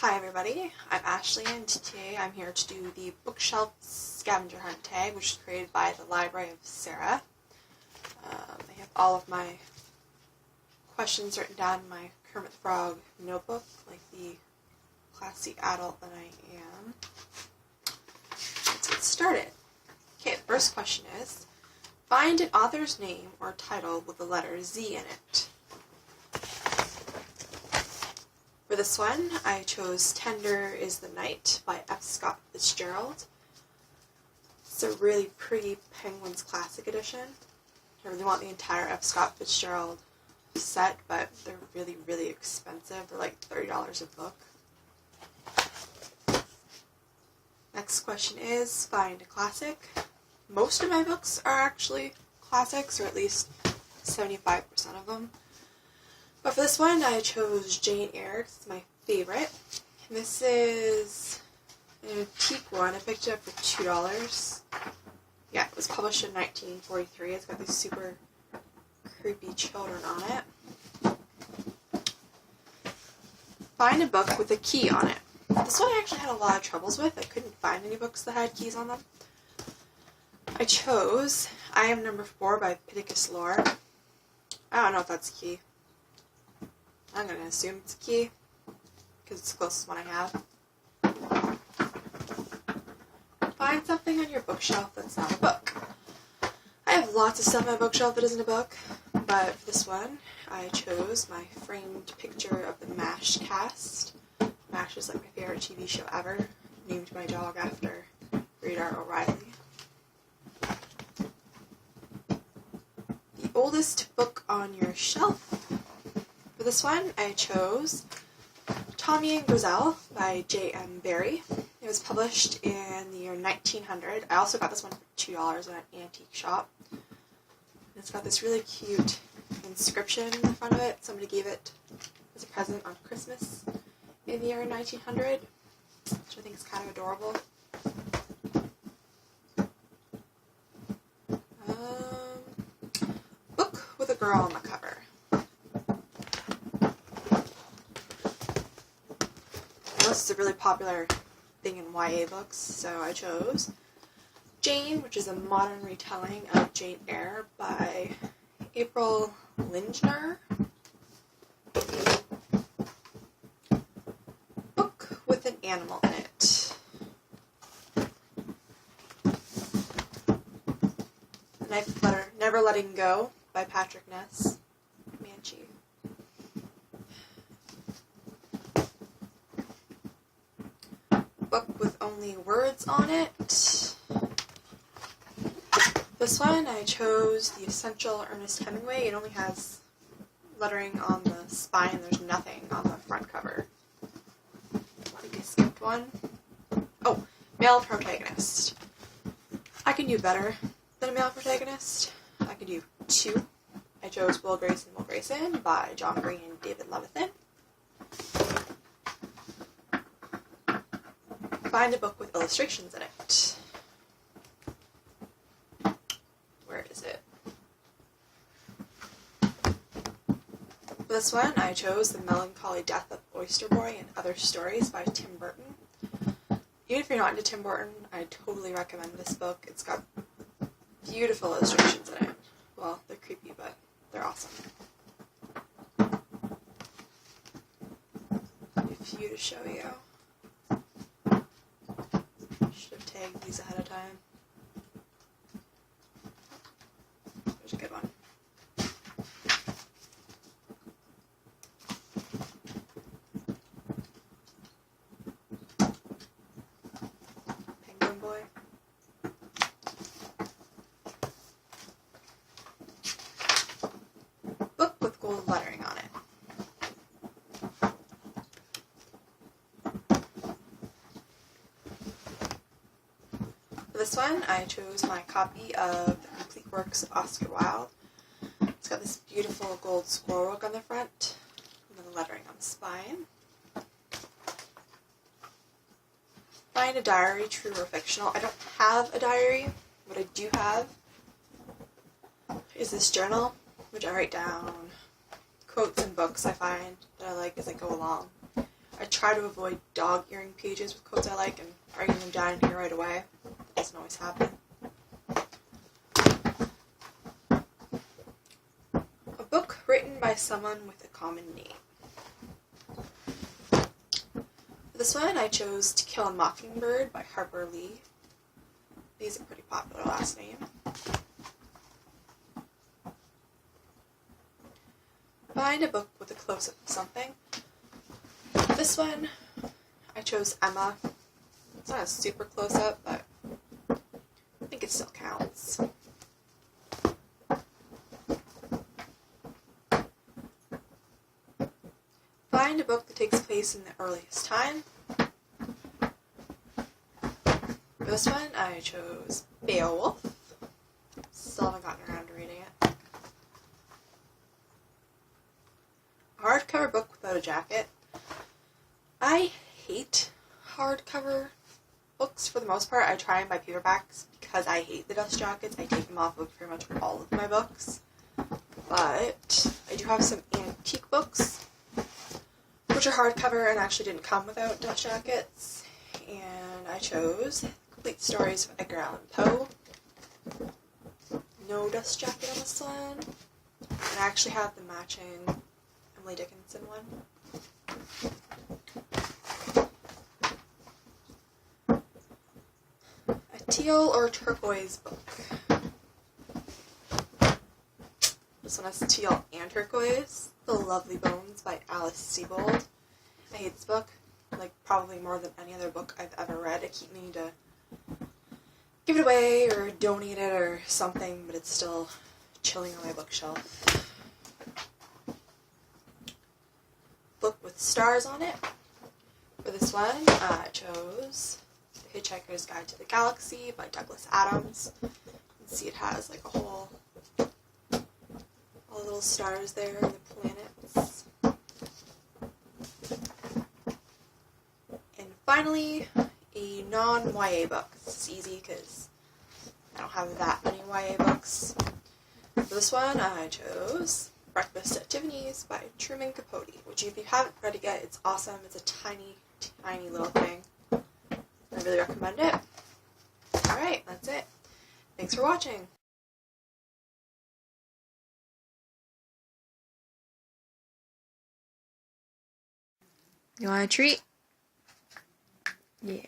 Hi everybody, I'm Ashley and today I'm here to do the bookshelf scavenger hunt tag, which is created by the Library of Sarah. I have all of my questions written down in my Kermit the Frog notebook, like the classy adult that I am. Let's get started. Okay, the first question is, find an author's name or title with the letter Z in it. For this one, I chose Tender is the Night by F. Scott Fitzgerald. It's a really pretty Penguins Classic edition. I really want the entire F. Scott Fitzgerald set, but they're really, really expensive. They're like $30 a book. Next question is, find a classic. Most of my books are actually classics, or at least 75% of them. But for this one, I chose Jane Eyre. It's my favorite. And this is an antique one. I picked it up for $2. Yeah, it was published in 1943. It's got these super creepy children on it. Find a book with a key on it. This one I actually had a lot of troubles with. I couldn't find any books that had keys on them. I chose I Am Number 4 by Pittacus Lore. I don't know if that's a key. I'm going to assume it's a key, because it's the closest one I have. Find something on your bookshelf that's not a book. I have lots of stuff on my bookshelf that isn't a book, but for this one, I chose my framed picture of the MASH cast. MASH is like my favorite TV show ever, named my dog after Rita O'Reilly. The oldest book on your shelf. For this one, I chose Tommy and Griselle by J.M. Barrie. It was published in the year 1900. I also got this one for $2 at an antique shop. It's got this really cute inscription in the front of it. Somebody gave it as a present on Christmas in the year 1900, which I think is kind of adorable. Book with a girl on the cover. This is a really popular thing in YA books, so I chose Jane, which is a modern retelling of Jane Eyre by April Lindner. Book with an animal in it. The Knife Letter, Never Letting Go by Patrick Ness. Manchi. Book with only words on it. This one I chose The Essential Ernest Hemingway. It only has lettering on the spine. There's nothing on the front cover. I think I skipped one. Oh, male protagonist. I can do better than a male protagonist. I can do two. I chose Will Grayson by John Green and David Levithan. Find a book with illustrations in it. Where is it? For this one, I chose The Melancholy Death of Oyster Boy and Other Stories by Tim Burton. Even if you're not into Tim Burton, I totally recommend this book. It's got beautiful illustrations in it. Well, they're creepy, but they're awesome. A few to show you. Should have tagged these ahead of time. There's a good one. Penguin Boy. Book with gold lettering on it. For this one, I chose my copy of The Complete Works of Oscar Wilde. It's got this beautiful gold scrollwork on the front, and then lettering on the spine. Find a diary, true or fictional. I don't have a diary. What I do have is this journal, which I write down quotes and books I find that I like as I go along. I try to avoid dog earring pages with quotes I like and writing them down in here right away. It doesn't always happen. A book written by someone with a common name. For this one, I chose To Kill a Mockingbird by Harper Lee. He's a pretty popular last name. Find a book with a close-up of something. This one, I chose Emma. It's not a super close-up, but I think it still counts. Find a book that takes place in the earliest time. For this one, I chose Beowulf. Still haven't gotten around to reading it. A hardcover book without a jacket. I hate hardcover books for the most part. I try and buy paperbacks because I hate the dust jackets. I take them off of pretty much all of my books. But I do have some antique books, which are hardcover and actually didn't come without dust jackets. And I chose Complete Stories of Edgar Allan Poe. No dust jacket on this one. And I actually have the matching Emily Dickinson one. A teal or turquoise book. This one has teal and turquoise. The Lovely Bones by Alice Sebold. I hate this book, like probably more than any other book I've ever read. I keep meaning to give it away or donate it or something, but it's still chilling on my bookshelf. Book with stars on it. For this one, I chose The Hitchhiker's Guide to the Galaxy by Douglas Adams. You can see it has like all the little stars there and the planets. And finally, a non-YA book. This is easy because I don't have that many YA books. For this one, I chose Breakfast at Tiffany's by Truman Capote, which if you haven't read it yet, it's awesome. It's a tiny, tiny little thing. I really recommend it. Alright, that's it. Thanks for watching. You want a treat? Yeah.